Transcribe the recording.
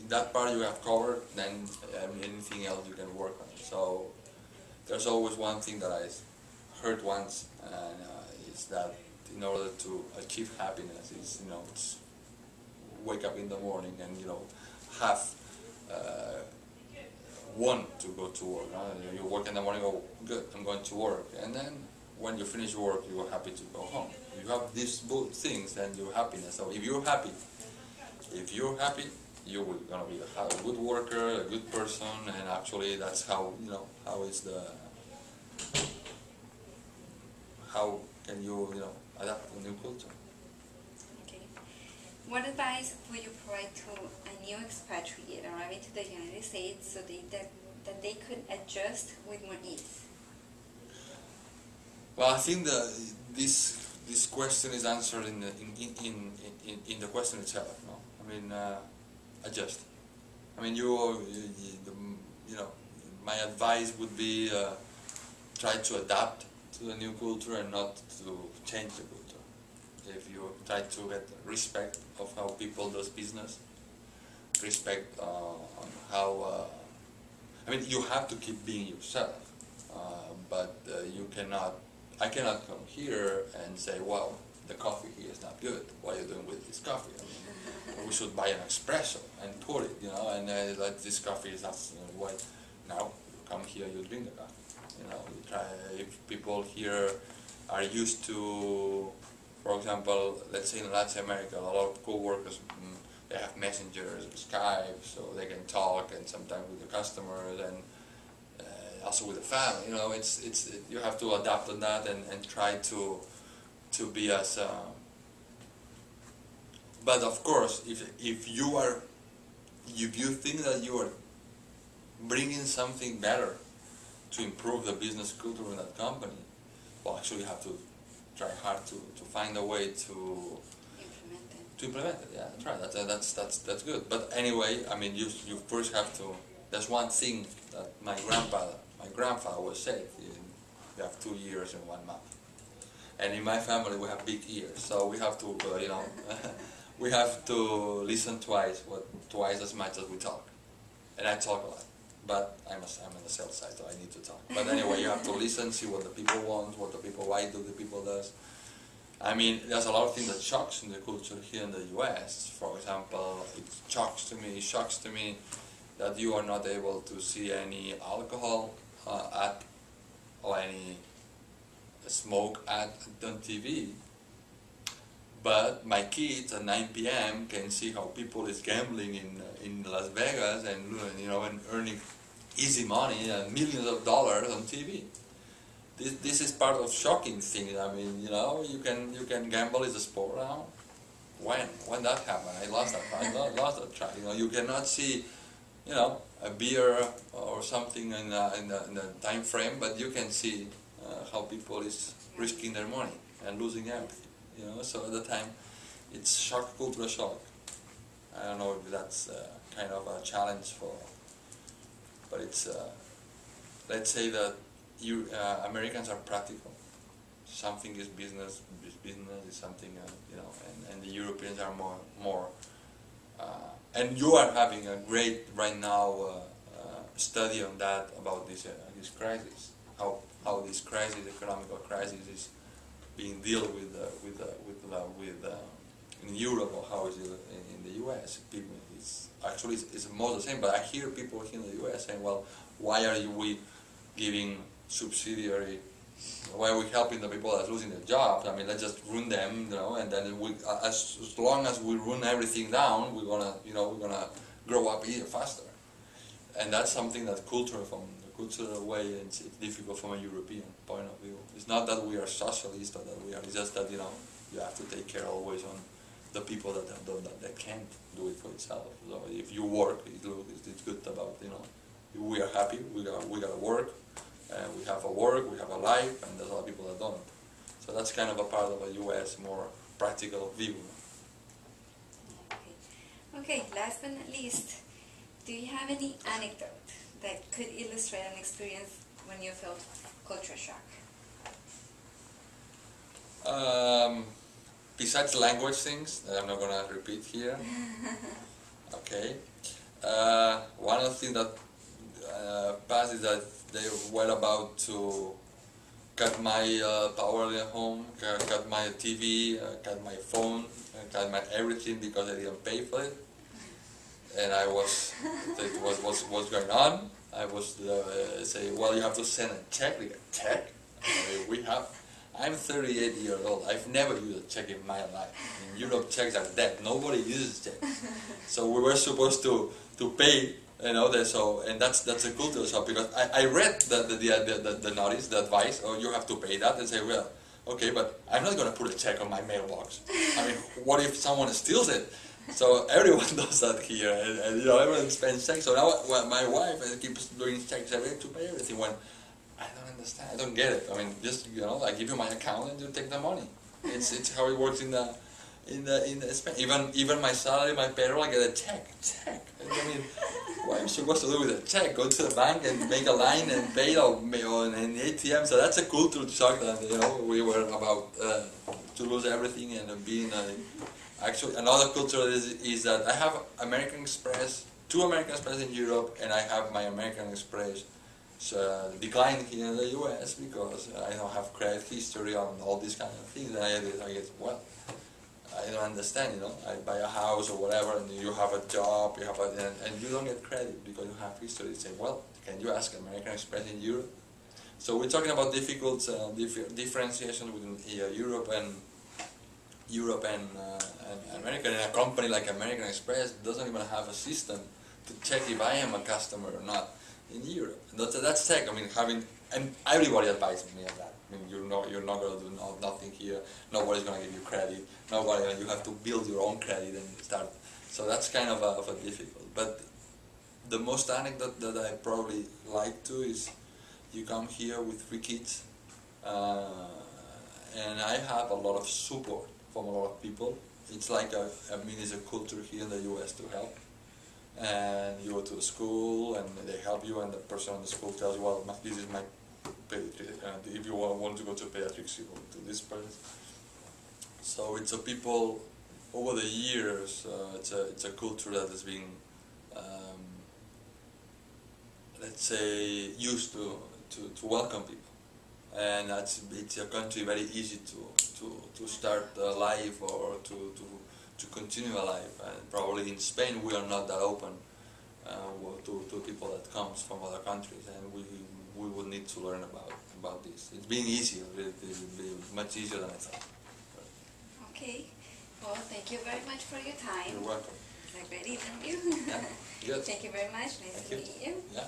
that part you have covered, then anything else you can work on. So there's always one thing that I heard once, and is that in order to achieve happiness, is it's wake up in the morning and have uh, want to go to work. You work in the morning, oh good, I'm going to work, and then when you finish work, you're happy to go home. You have these both things, then your happiness. So if you're happy, you will gonna be a good worker, a good person, and actually that's how how is the how can you adapt to a new culture. Okay. What advice would you provide to a new expatriate arriving to the United States so that they could adjust with more ease? Well, I think this question is answered in the question itself. No, I mean adjust. I mean my advice would be try to adapt to the new culture and not to change the culture. If you try to get respect of how people does business, respect on how I mean you have to keep being yourself, but you cannot. I cannot come here and say, well, the coffee here is not good. What are you doing with this coffee? I mean, we should buy an espresso and pour it, and like this coffee is not what. Now, you come here, you drink the coffee. You try, if people here are used to, for example, let's say in Latin America, a lot of co-workers, they have messengers, Skype, so they can talk, and sometimes with the customers, and also with the family. You have to adapt on that and try to be as. But of course, if you think that you are bringing something better to improve the business culture in that company, well, actually you have to try hard to find a way to implement it. Yeah, that's right. That's good. But anyway, I mean, you first have to. There's one thing that my grandfather was saying. You have 2 years and 1 month, and in my family we have big ears, so we have to we have to listen twice as much as we talk, and I talk a lot. But I'm on the sales side, so I need to talk. But anyway, you have to listen, see what the people want, why do the people does. I mean, there's a lot of things that shocks in the culture here in the U.S. For example, it shocks to me that you are not able to see any alcohol ad or any smoke ad on TV. But my kids at 9 p.m. can see how people is gambling in Las Vegas and earning easy money and millions of dollars on TV. This is part of shocking thing. I mean, you can gamble is a sport now. When that happened, I lost that track. You cannot see, a beer or something in the time frame, but you can see how people is risking their money and losing everything. So at the time, it's cultural shock. I don't know if that's kind of a challenge but it's let's say that Americans are practical. Something is business is something, and the Europeans are more. And you are having a great right now study on that about this crisis, how this crisis, economical crisis, is being dealt with in Europe, or how is it in the U.S. People, it's more the same. But I hear people here in the U.S. saying, "Well, why are we giving subsidiary? Why are we helping the people that's losing their jobs? I mean, let's just ruin them, and then as long as we run everything down, we're gonna grow up even faster." And that's something that from the cultural way, it's difficult from a European point of view. It's not that we are socialist or that we are. It's just that you have to take care always on the people that can't do it for itself. So if you work, it's good about we are happy. We gotta work. We have a work, we have a life, and there's a lot of people that don't. So that's kind of a part of a U.S. more practical view. Okay, last but not least, do you have any anecdote that could illustrate an experience when you felt culture shock? Besides language things that I'm not going to repeat here. Okay. One of the things that passed is that they were about to cut my power at home, cut my TV, cut my phone, cut my everything because I didn't pay for it. And I was, it was what's going on. I was saying, well, you have to send a check. Like, a check? I'm 38 years old. I've never used a check in my life. In Europe, checks are dead. Nobody uses checks. So we were supposed to pay, so, and that's a cultural shock, because I read the notice, the advice, you have to pay that, and say, well, okay, but I'm not going to put a check on my mailbox. I mean, what if someone steals it? So everyone does that here, and everyone spends checks. So now my wife keeps doing checks. I have to pay everything. When I don't understand, I don't get it. I mean, just I give you my account and you take the money. It's how it works in Spain. Even my salary, my payroll, I get a check. I mean, what am I supposed to do with a check? Go to the bank and make a line and pay on an ATM. So that's a cultural shock that we were about to lose everything and being. Actually, another culture is that I have American Express, 2 American Express in Europe, and I have my American Express declined here in the US because I don't have credit history on all these kind of things. And I guess, well, I don't understand, I buy a house or whatever, and you have a job, and you don't get credit because you have history. You say, well, can you ask American Express in Europe? So we're talking about difficult differentiation between Europe and America. And a company like American Express doesn't even have a system to check if I am a customer or not in Europe. That's tech. I mean, and everybody advises me of that. I mean, you're not going to do nothing here. Nobody's going to give you credit. You have to build your own credit and start. So that's kind of a difficult. But the most anecdote that I probably like to is, you come here with 3 kids, and I have a lot of support from a lot of people. It's like it's a culture here in the US to help. And you go to the school and they help you, and the person in the school tells you, well, this is my pediatric, if you want to go to pediatrics, you go to this place. So it's a people, over the years, it's a culture that has been, let's say, used to welcome people. And it's a country very easy to start a life or to continue a life. And probably in Spain we are not that open to people that comes from other countries, and we would need to learn about this. It's been easier, it's been much easier than I thought. Okay, well, thank you very much for your time. You're welcome. It's a great interview. Yeah. Good. Thank you very much. Nice to meet you. Yeah.